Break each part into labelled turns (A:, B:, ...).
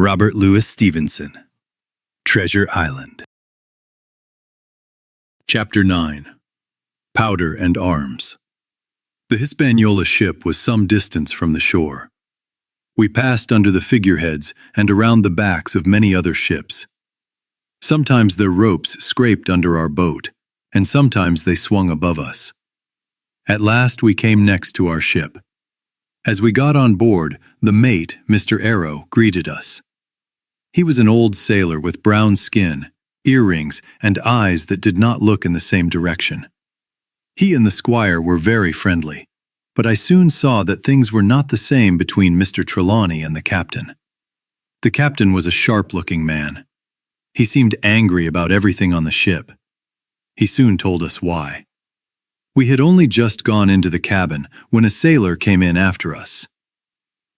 A: Robert Louis Stevenson. Treasure Island. Chapter 9. Powder and Arms. The Hispaniola ship was some distance from the shore. We passed under the figureheads and around the backs of many other ships. Sometimes their ropes scraped under our boat, and sometimes they swung above us. At last we came next to our ship. As we got on board, the mate, Mr. Arrow, greeted us. He was an old sailor with brown skin, earrings, and eyes that did not look in the same direction. He and the squire were very friendly, but I soon saw that things were not the same between Mr. Trelawney and the captain. The captain was a sharp-looking man. He seemed angry about everything on the ship. He soon told us why. We had only just gone into the cabin when a sailor came in after us.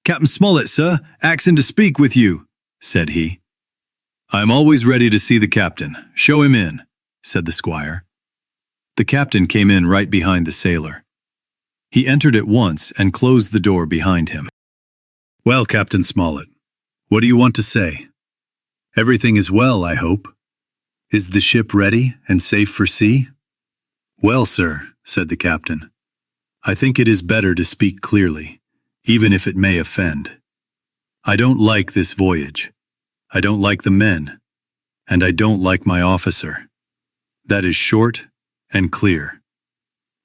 A: "Captain Smollett, sir, axing to speak with you," said he. "I am always ready to see the captain. Show him in," said the squire. The captain came in right behind the sailor. He entered at once and closed the door behind him. "Well, Captain Smollett, what do you want to say? Everything is well, I hope. Is the ship ready and safe for sea?" "Well, sir," said the captain, "I think it is better to speak clearly, even if it may offend. I don't like this voyage. I don't like the men, and I don't like my officer. That is short and clear."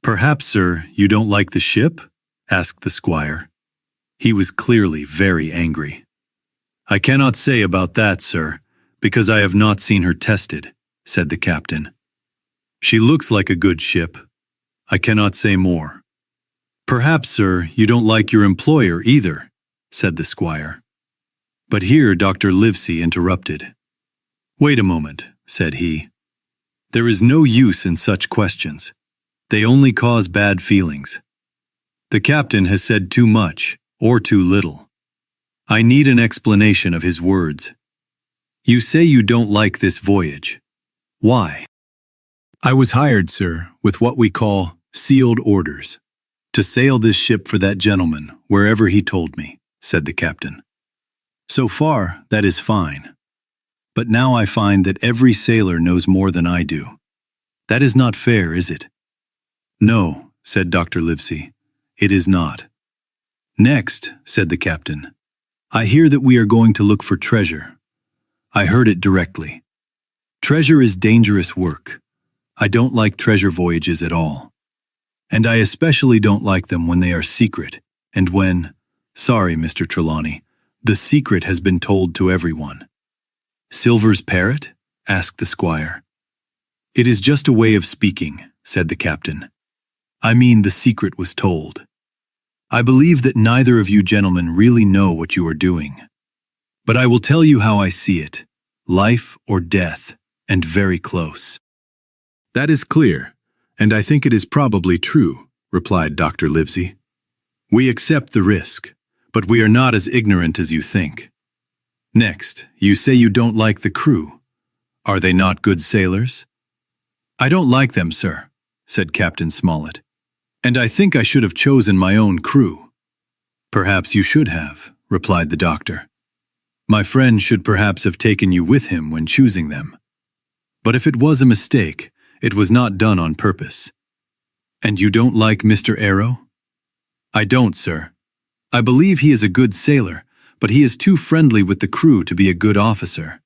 A: "Perhaps, sir, you don't like the ship?" asked the squire. He was clearly very angry. "I cannot say about that, sir, because I have not seen her tested," said the captain. "She looks like a good ship. I cannot say more." "Perhaps, sir, you don't like your employer either," said the squire. But here Dr. Livesey interrupted. "Wait a moment," said he. "There is no use in such questions. They only cause bad feelings. The captain has said too much, or too little. I need an explanation of his words. You say you don't like this voyage. Why?" "I was hired, sir, with what we call sealed orders, to sail this ship for that gentleman, wherever he told me," said the captain. "So far, that is fine. But now I find that every sailor knows more than I do. That is not fair, is it?" "No," said Dr. Livesey, "it is not." "Next," said the captain, "I hear that we are going to look for treasure. I heard it directly. Treasure is dangerous work. I don't like treasure voyages at all. And I especially don't like them when they are secret, and when, sorry, Mr. Trelawney, the secret has been told to everyone." "Silver's parrot?" asked the squire. "It is just a way of speaking," said the captain. "I mean the secret was told. I believe that neither of you gentlemen really know what you are doing. But I will tell you how I see it, life or death, and very close." "That is clear, and I think it is probably true," replied Dr. Livesey. "We accept the risk, but we are not as ignorant as you think. Next, you say you don't like the crew. Are they not good sailors?" "I don't like them, sir," said Captain Smollett, "and I think I should have chosen my own crew." "Perhaps you should have," replied the doctor. "My friend should perhaps have taken you with him when choosing them. But if it was a mistake, it was not done on purpose. And you don't like Mr. Arrow?" "I don't, sir. I believe he is a good sailor, but he is too friendly with the crew to be a good officer.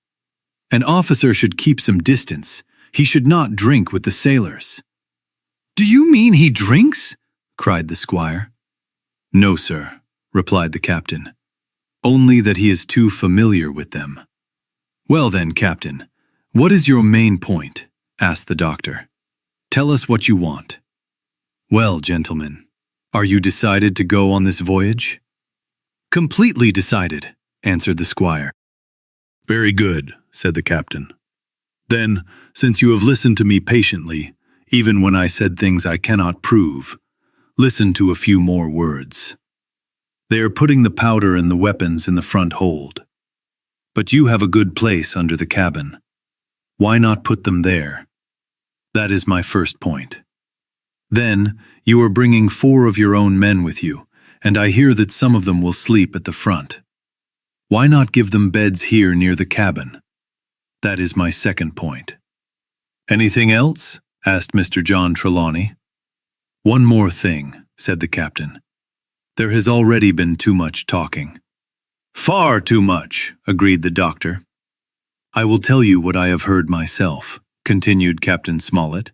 A: An officer should keep some distance. He should not drink with the sailors." "Do you mean he drinks?" cried the squire. "No, sir," replied the captain. "Only that he is too familiar with them." "Well then, captain, what is your main point?" asked the doctor. "Tell us what you want." "Well, gentlemen, are you decided to go on this voyage?" "Completely decided," answered the squire. "Very good," said the captain. "Then, since you have listened to me patiently, even when I said things I cannot prove, listen to a few more words. They are putting the powder and the weapons in the front hold. But you have a good place under the cabin. Why not put them there? That is my first point. Then, you are bringing 4 of your own men with you, and I hear that some of them will sleep at the front. Why not give them beds here near the cabin? That is my second point. Anything else? Asked Mr. John Trelawney. One more thing, said the captain. There has already been too much talking. Far too much, agreed the doctor. I will tell you what I have heard myself, continued Captain Smollett.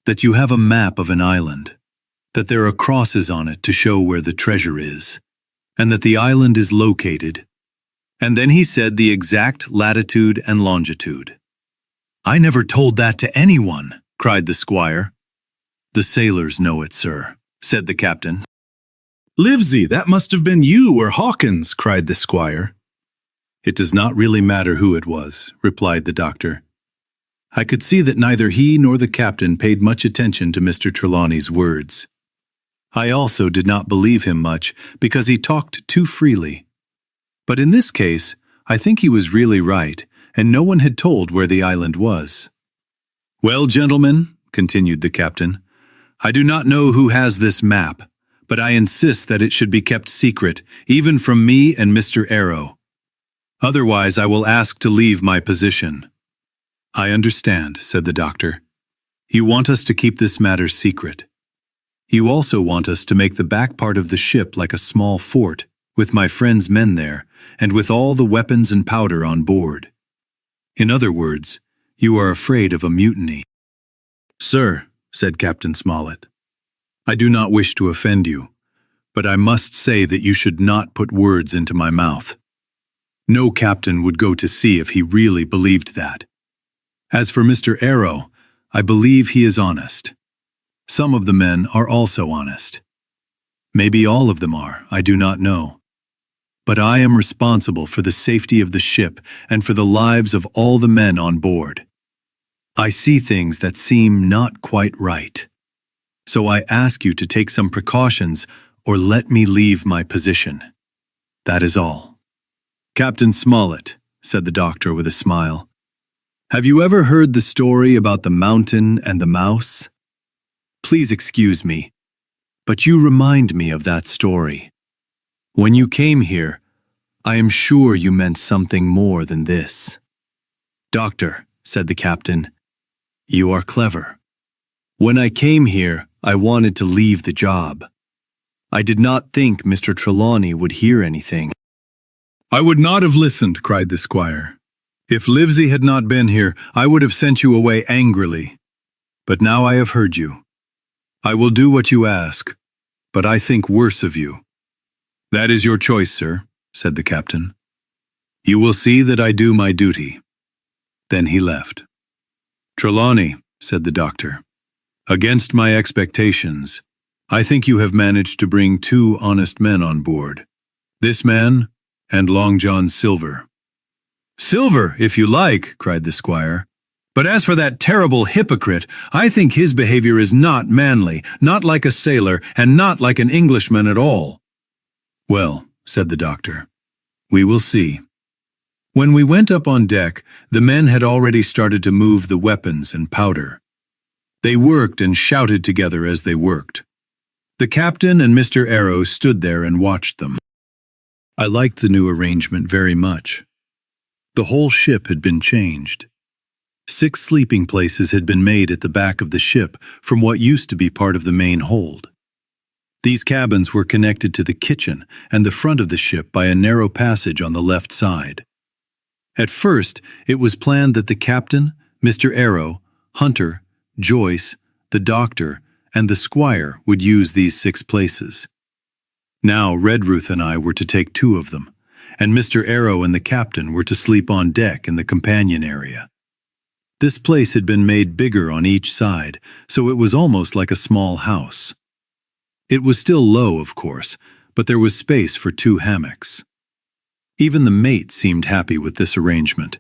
A: That you have a map of an island, that there are crosses on it to show where the treasure is, and that the island is located. And then he said the exact latitude and longitude. I never told that to anyone, cried the squire. The sailors know it, sir, said the captain.
B: Livesey, that must have been you or Hawkins, cried the squire.
A: It does not really matter who it was, replied the doctor. I could see that neither he nor the captain paid much attention to Mr. Trelawney's words. I also did not believe him much because he talked too freely. But in this case, I think he was really right, and no one had told where the island was. Well, gentlemen, continued the captain, I do not know who has this map, but I insist that it should be kept secret, even from me and Mr. Arrow. Otherwise, I will ask to leave my position. I understand, said the doctor. You want us to keep this matter secret. You also want us to make the back part of the ship like a small fort, with my friend's men there, and with all the weapons and powder on board. In other words, you are afraid of a mutiny. Sir, said Captain Smollett, I do not wish to offend you, but I must say that you should not put words into my mouth. No captain would go to sea if he really believed that. As for Mr. Arrow, I believe he is honest. Some of the men are also honest. Maybe all of them are, I do not know. But I am responsible for the safety of the ship and for the lives of all the men on board. I see things that seem not quite right. So I ask you to take some precautions or let me leave my position. That is all. Captain Smollett, said the doctor with a smile, have you ever heard the story about the mountain and the mouse? Please excuse me, but you remind me of that story. When you came here, I am sure you meant something more than this. Doctor, said the captain, you are clever. When I came here, I wanted to leave the job. I did not think Mr. Trelawney would hear anything. I would not have listened, cried the squire. If Livesey had not been here, I would have sent you away angrily. But now I have heard you. I will do what you ask, but I think worse of you. That is your choice, sir, said the captain. You will see that I do my duty. Then he left. Trelawney, said the doctor, against my expectations, I think you have managed to bring 2 honest men on board. This man and Long John Silver. Silver, if you like, cried the squire. But as for that terrible hypocrite, I think his behavior is not manly, not like a sailor, and not like an Englishman at all. Well, said the doctor, we will see. When we went up on deck, the men had already started to move the weapons and powder. They worked and shouted together as they worked. The captain and Mr. Arrow stood there and watched them. I liked the new arrangement very much. The whole ship had been changed. 6 sleeping places had been made at the back of the ship from what used to be part of the main hold. These cabins were connected to the kitchen and the front of the ship by a narrow passage on the left side. At first, it was planned that the captain, Mr. Arrow, Hunter, Joyce, the doctor, and the squire would use these 6 places. Now Redruth and I were to take 2 of them, and Mr. Arrow and the captain were to sleep on deck in the companion area. This place had been made bigger on each side, so it was almost like a small house. It was still low, of course, but there was space for 2 hammocks. Even the mate seemed happy with this arrangement.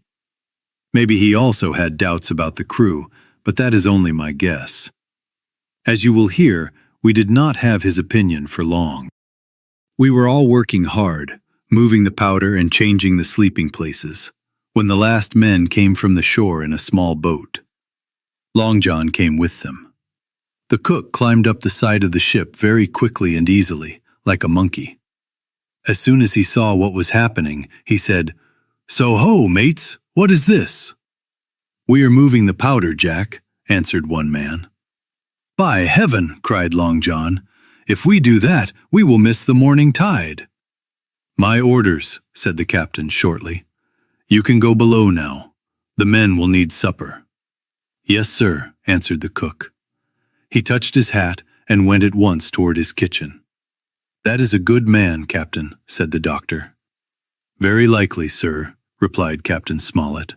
A: Maybe he also had doubts about the crew, but that is only my guess. As you will hear, we did not have his opinion for long. We were all working hard, moving the powder and changing the sleeping places, when the last men came from the shore in a small boat. Long John came with them. The cook climbed up the side of the ship very quickly and easily, like a monkey. As soon as he saw what was happening, he said, "So ho, mates, what is this?" "We are moving the powder, Jack," answered one man. "By heaven," cried Long John, "if we do that, we will miss the morning tide." "My orders," said the captain shortly. "You can go below now. The men will need supper." "Yes, sir," answered the cook. He touched his hat and went at once toward his kitchen. "That is a good man, Captain," said the doctor. "Very likely, sir," replied Captain Smollett.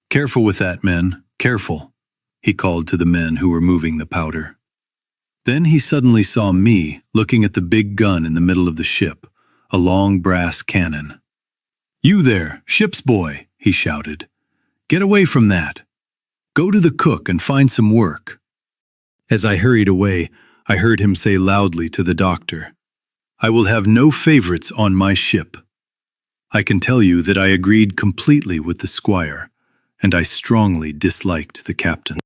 A: "Careful with that, men, careful," he called to the men who were moving the powder. Then he suddenly saw me looking at the big gun in the middle of the ship, a long brass cannon. "You there, ship's boy," he shouted. "Get away from that. Go to the cook and find some work." As I hurried away, I heard him say loudly to the doctor, "I will have no favorites on my ship." I can tell you that I agreed completely with the squire, and I strongly disliked the captain.